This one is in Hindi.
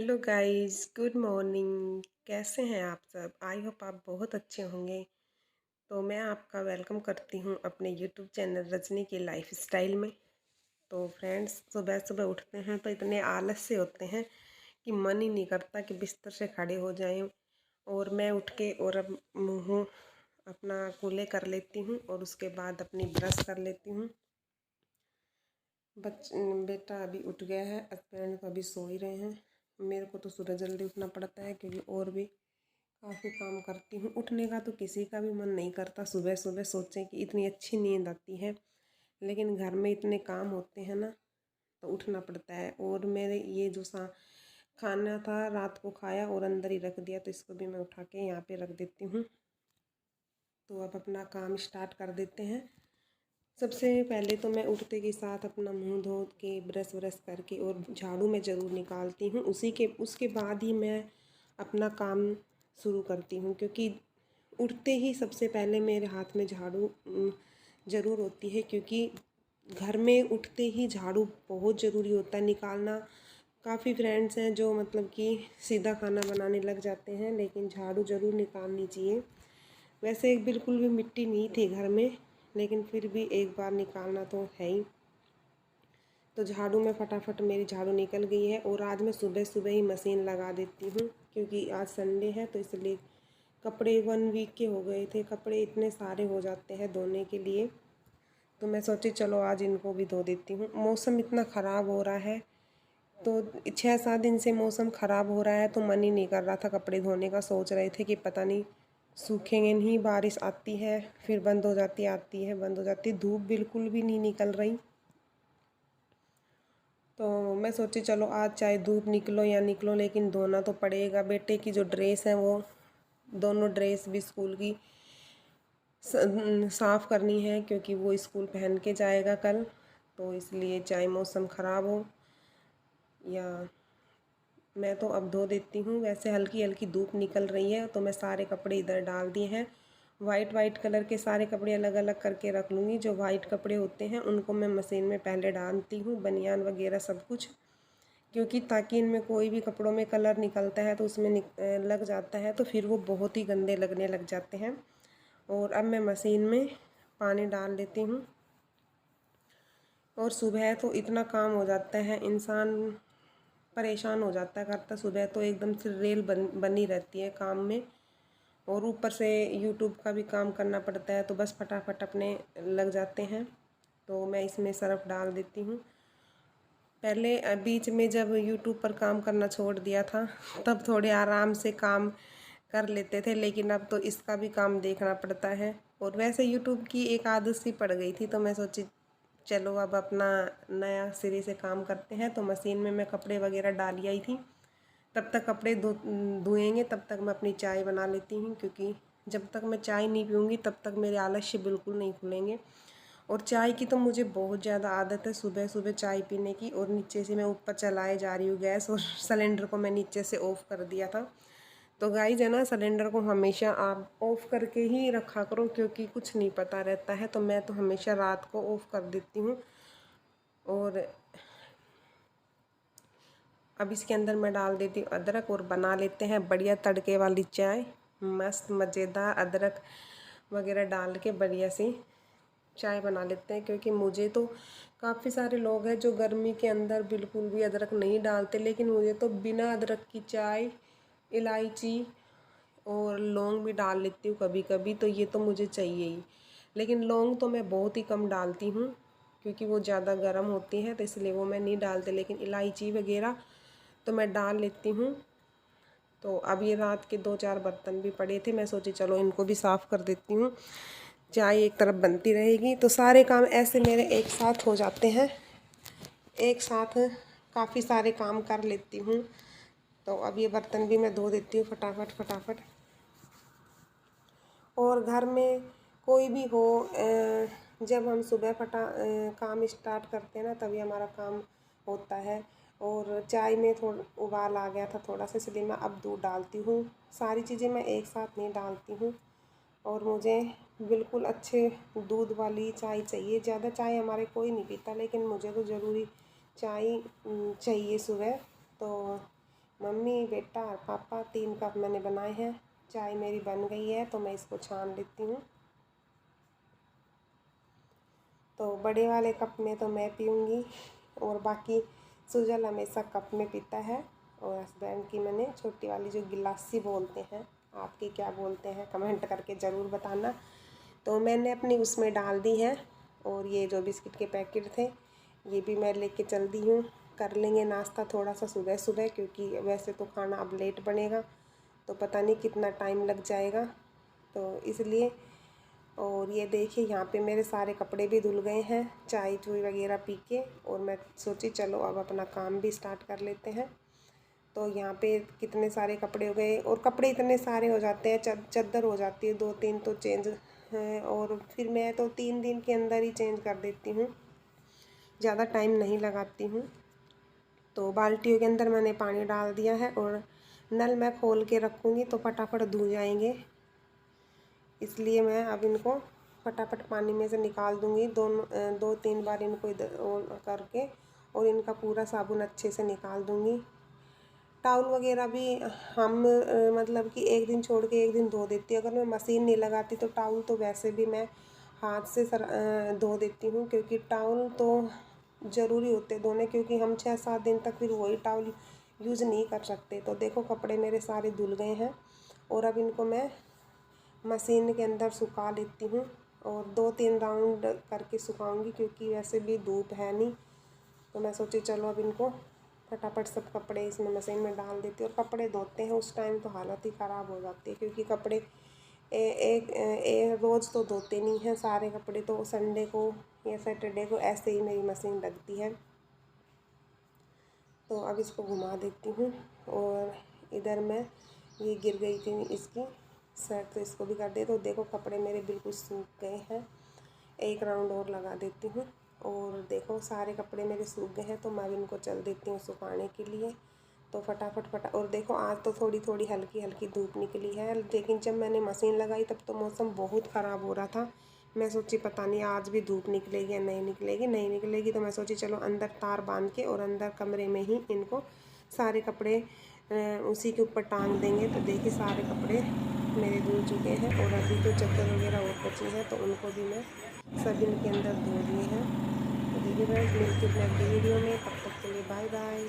Hello guys, good morning. कैसे हैं आप सब? आई होप आप बहुत अच्छे होंगे। तो मैं आपका वेलकम करती हूँ अपने यूट्यूब चैनल रजनी की लाइफ स्टाइल में। तो फ्रेंड्स, सुबह सुबह उठते हैं तो इतने आलस से होते हैं कि मन ही नहीं करता कि बिस्तर से खड़े हो जाएं। और मैं उठ के और अब मुँह अपना कुल्ले कर लेती हूँ और उसके बाद अपनी ब्रश कर लेती हूँ। बेटा अभी उठ गया है, हस्बैंड तो अभी सो ही रहे हैं। मेरे को तो सुबह जल्दी उठना पड़ता है क्योंकि और भी काफ़ी काम करती हूँ। उठने का तो किसी का भी मन नहीं करता, सुबह सुबह सोचें कि इतनी अच्छी नींद आती है, लेकिन घर में इतने काम होते हैं ना, तो उठना पड़ता है। और मेरे ये जो खाना था रात को खाया और अंदर ही रख दिया, तो इसको भी मैं उठा के यहाँ पे रख देती हूँ। तो अब अपना काम स्टार्ट कर देते हैं। सबसे पहले तो मैं उठते के साथ अपना मुंह धो के ब्रश व्रश करके और झाड़ू में ज़रूर निकालती हूँ। उसके बाद ही मैं अपना काम शुरू करती हूँ, क्योंकि उठते ही सबसे पहले मेरे हाथ में झाड़ू ज़रूर होती है। क्योंकि घर में उठते ही झाड़ू बहुत ज़रूरी होता है निकालना। काफ़ी फ्रेंड्स हैं जो मतलब कि सीधा खाना बनाने लग जाते हैं, लेकिन झाड़ू ज़रूर निकालनी चाहिए। वैसे बिल्कुल भी मिट्टी नहीं थी घर में, लेकिन फिर भी एक बार निकालना तो है ही। तो झाड़ू में फटाफट मेरी झाड़ू निकल गई है। और आज मैं सुबह सुबह ही मशीन लगा देती हूँ, क्योंकि आज संडे है, तो इसलिए कपड़े 1 वीक के हो गए थे। कपड़े इतने सारे हो जाते हैं धोने के लिए, तो मैं सोची चलो आज इनको भी धो देती हूँ। मौसम इतना ख़राब हो रहा है, तो 6-7 दिन से मौसम ख़राब हो रहा है, तो मन ही नहीं कर रहा था कपड़े धोने का। सोच रहे थे कि पता नहीं सूखेंगे नहीं, बारिश आती है फिर बंद हो जाती है, आती है बंद हो जाती है, धूप बिल्कुल भी नहीं निकल रही। तो मैं सोची चलो आज चाहे धूप निकलो या निकलो, लेकिन धोना तो पड़ेगा। बेटे की जो ड्रेस है वो दोनों ड्रेस भी स्कूल की साफ़ करनी है, क्योंकि वो स्कूल पहन के जाएगा कल। तो इसलिए चाहे मौसम ख़राब हो या मैं तो अब धो देती हूँ। वैसे हल्की हल्की धूप निकल रही है, तो मैं सारे कपड़े इधर डाल दिए हैं। वाइट कलर के सारे कपड़े अलग अलग करके रख लूँगी। जो वाइट कपड़े होते हैं उनको मैं मशीन में पहले डालती हूँ, बनियान वगैरह सब कुछ, क्योंकि ताकि इनमें कोई भी कपड़ों में कलर निकलता है तो उसमें लग जाता है, तो फिर वो बहुत ही गंदे लगने लग जाते हैं। और अब मैं मशीन में पानी डाल लेती हूँ। और सुबह तो इतना काम हो जाता है, इंसान परेशान हो जाता है करता। सुबह तो एकदम से रेल बनी रहती है काम में, और ऊपर से यूट्यूब का भी काम करना पड़ता है, तो बस फटाफट अपने लग जाते हैं। तो मैं इसमें सर्फ डाल देती हूँ। पहले बीच में जब यूट्यूब पर काम करना छोड़ दिया था, तब थोड़े आराम से काम कर लेते थे, लेकिन अब तो इसका भी काम देखना पड़ता है। और वैसे यूट्यूब की एक आदत सी पड़ गई थी, तो मैं सोची चलो अब अपना नया सिरे से काम करते हैं। तो मशीन में मैं कपड़े वगैरह डाल आई थी। तब तक कपड़े धुएंगे, तब तक मैं अपनी चाय बना लेती हूँ, क्योंकि जब तक मैं चाय नहीं पीऊँगी तब तक मेरे आलस्य बिल्कुल नहीं खुलेंगे। और चाय की तो मुझे बहुत ज़्यादा आदत है सुबह सुबह चाय पीने की। और नीचे से मैं ऊपर चलाए जा रही हूँ गैस, और सिलेंडर को मैं नीचे से ऑफ़ कर दिया था। तो गाइस है ना, सिलेंडर को हमेशा आप ऑफ़ करके ही रखा करो, क्योंकि कुछ नहीं पता रहता है। तो मैं तो हमेशा रात को ऑफ़ कर देती हूँ। और अब इसके अंदर मैं डाल देती हूँ अदरक, और बना लेते हैं बढ़िया तड़के वाली चाय। मस्त मज़ेदार अदरक वगैरह डाल के बढ़िया सी चाय बना लेते हैं। क्योंकि मुझे तो काफ़ी सारे लोग हैं जो गर्मी के अंदर बिल्कुल भी अदरक नहीं डालते, लेकिन मुझे तो बिना अदरक की चाय, इलायची और लौंग भी डाल लेती हूँ कभी कभी, तो ये तो मुझे चाहिए ही। लेकिन लौंग तो मैं बहुत ही कम डालती हूँ, क्योंकि वो ज़्यादा गर्म होती हैं, तो इसलिए वो मैं नहीं डालती। लेकिन इलायची वगैरह तो मैं डाल लेती हूँ। तो अब ये रात के 2-4 बर्तन भी पड़े थे, मैं सोची चलो इनको भी साफ़ कर देती हूँ, चाय एक तरफ बनती रहेगी। तो सारे काम ऐसे मेरे एक साथ हो जाते हैं, एक साथ काफ़ी सारे काम कर लेती हूँ। तो अब ये बर्तन भी मैं धो देती हूँ फटाफट फटाफट। और घर में कोई भी हो, जब हम सुबह काम स्टार्ट करते हैं ना, तभी हमारा काम होता है। और चाय में थोड़ा उबाल आ गया था थोड़ा सा, इसलिए मैं अब दूध डालती हूँ। सारी चीज़ें मैं एक साथ नहीं डालती हूँ। और मुझे बिल्कुल अच्छे दूध वाली चाय चाहिए। ज़्यादा चाय हमारे कोई नहीं पीता, लेकिन मुझे तो ज़रूरी चाय चाहिए सुबह। तो मम्मी, बेटा और पापा 3 कप मैंने बनाए हैं। चाय मेरी बन गई है तो मैं इसको छान लेती हूँ। तो बड़े वाले कप में तो मैं पीऊँगी और बाकी सुजल हमेशा कप में पीता है। और हस्बैंड की मैंने छोटी वाली जो गिलासी बोलते हैं, आपके क्या बोलते हैं कमेंट करके ज़रूर बताना। तो मैंने अपनी उसमें डाल दी है। और ये जो बिस्किट के पैकेट थे ये भी मैं लेके चल दी हूँ। कर लेंगे नाश्ता थोड़ा सा सुबह सुबह, क्योंकि वैसे तो खाना अब लेट बनेगा तो पता नहीं कितना टाइम लग जाएगा, तो इसलिए। और ये देखिए यहाँ पे मेरे सारे कपड़े भी धुल गए हैं चाय चूई वगैरह पी के। और मैं सोची चलो अब अपना काम भी स्टार्ट कर लेते हैं। तो यहाँ पे कितने सारे कपड़े हो गए, और कपड़े इतने सारे हो जाते हैं, चद्दर हो जाती है 2-3 तो चेंज है। और फिर मैं तो 3 दिन के अंदर ही चेंज कर देती हूँ, ज़्यादा टाइम नहीं लगाती हूँ। तो बाल्टियों के अंदर मैंने पानी डाल दिया है और नल मैं खोल के रखूँगी तो फटाफट धुल जाएंगे, इसलिए मैं अब इनको फटाफट पानी में से निकाल दूँगी। 2-3 बार इनको इधर करके और इनका पूरा साबुन अच्छे से निकाल दूँगी। टाउल वगैरह भी हम मतलब कि एक दिन छोड़ के एक दिन धो देती हूँ। अगर मैं मशीन नहीं लगाती तो टाउल तो वैसे भी मैं हाथ से धो देती हूँ, क्योंकि टाउल तो ज़रूरी होते धोने, क्योंकि हम 6-7 दिन तक फिर वही टाउल यूज़ नहीं कर सकते। तो देखो कपड़े मेरे सारे धुल गए हैं और अब इनको मैं मशीन के अंदर सुखा लेती हूँ। और 2-3 राउंड करके सुखाऊंगी, क्योंकि वैसे भी धूप है नहीं। तो मैं सोची चलो अब इनको फटाफट सब कपड़े इसमें मशीन में डाल देती हूँ। और कपड़े धोते हैं उस टाइम तो हालत ही ख़राब हो जाती है, क्योंकि कपड़े रोज़ तो धोते नहीं हैं सारे कपड़े, तो संडे को या सैटरडे को ऐसे ही मेरी मशीन लगती है। तो अब इसको घुमा देती हूँ। और इधर मैं ये गिर गई थी इसकी शर्ट, तो इसको भी कर दे। तो देखो कपड़े मेरे बिल्कुल सूख गए हैं, एक राउंड और लगा देती हूँ। और देखो सारे कपड़े मेरे सूख गए हैं, तो मैं इनको चल देती हूँ सुखाने के लिए। तो फटाफट और देखो आज तो थोड़ी थोड़ी हल्की हल्की धूप निकली है, लेकिन जब मैंने मशीन लगाई तब तो मौसम बहुत ख़राब हो रहा था। मैं सोची पता नहीं आज भी धूप निकलेगी या नहीं निकलेगी। नहीं निकलेगी तो मैं सोची चलो अंदर तार बांध के और अंदर कमरे में ही इनको सारे कपड़े उसी के ऊपर टांग देंगे। तो देखिए सारे कपड़े मेरे धुल चुके हैं, और अभी तो चद्दर वगैरह और बची है तो उनको भी मैं सब इनके अंदर धो दिए हैं। तो देखिए फ्रेंड्स मिलती हूँ अगली वीडियो में, तब तक के लिए बाय बाय।